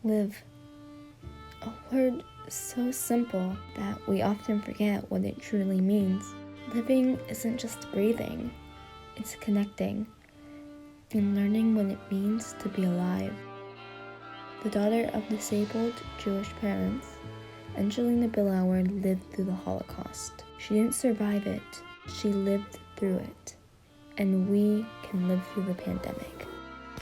Live. A word so simple that we often forget what it truly means. Living isn't just breathing, it's connecting and learning what it means to be alive. The daughter of disabled Jewish parents, Engelina Billauer lived through the Holocaust. She didn't survive it, she lived through it. And we can live through the pandemic.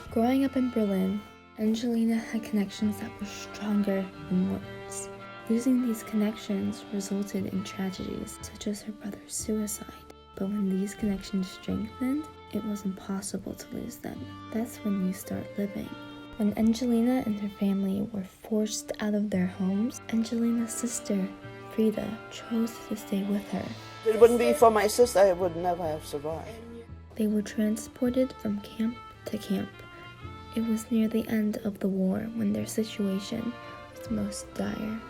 Growing up in Berlin, Engelina had connections that were stronger than words. Losing these connections resulted in tragedies, such as her brother's suicide. But when these connections strengthened, it was impossible to lose them. That's when you start living. When Engelina and her family were forced out of their homes, Engelina's sister, Frida, chose to stay with her. If it wouldn't be for my sister, I would never have survived. They were transported from camp to camp. It was near the end of the war when their situation was most dire.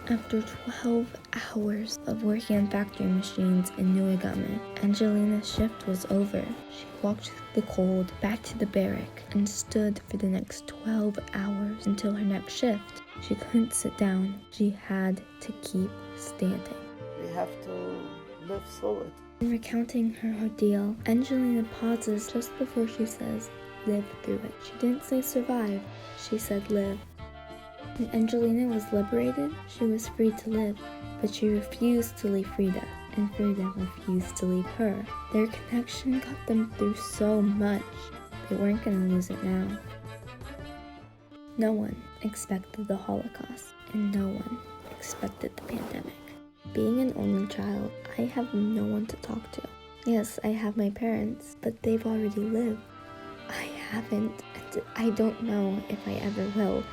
After 12 hours of working on factory machines in Neuengamme, Engelina's shift was over. She walked through the cold back to the barrack and stood for the next 12 hours until her next shift. She couldn't sit down. She had to keep standing. We have to live through it. In recounting her ordeal, Engelina pauses just before she says, "Live through it." She didn't say survive, she said live. When Engelina was liberated, she was free to live, but she refused to leave Frida, and Frida refused to leave her. Their connection got them through so much, they weren't going to lose it now. No one expected the Holocaust, and no one expected the pandemic. Being an only child, I have no one to talk to. Yes, I have my parents, but they've already lived. I haven't, and I don't know if I ever will.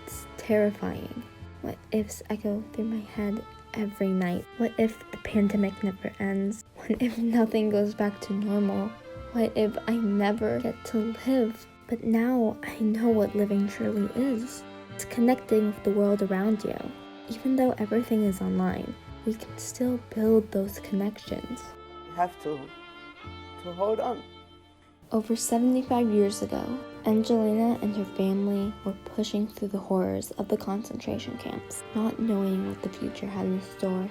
It's terrifying. What ifs echo through my head every night. What if the pandemic never ends? What if nothing goes back to normal? What if I never get to live? But now I know what living truly is. It's connecting with the world around you. Even though everything is online, we can still build those connections. We have to hold on. Over 75 years ago, Engelina and her family were pushing through the horrors of the concentration camps, not knowing what the future had in store.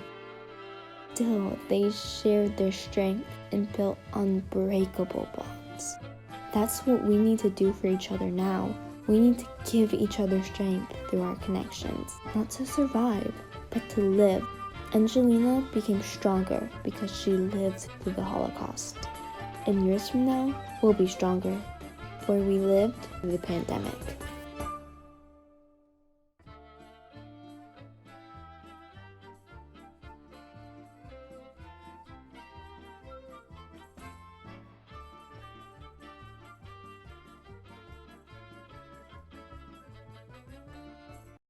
Still, they shared their strength and built unbreakable bonds. That's what we need to do for each other now. We need to give each other strength through our connections, not to survive, but to live. Engelina became stronger because she lived through the Holocaust. And years from now, we'll be stronger, for we lived through the pandemic.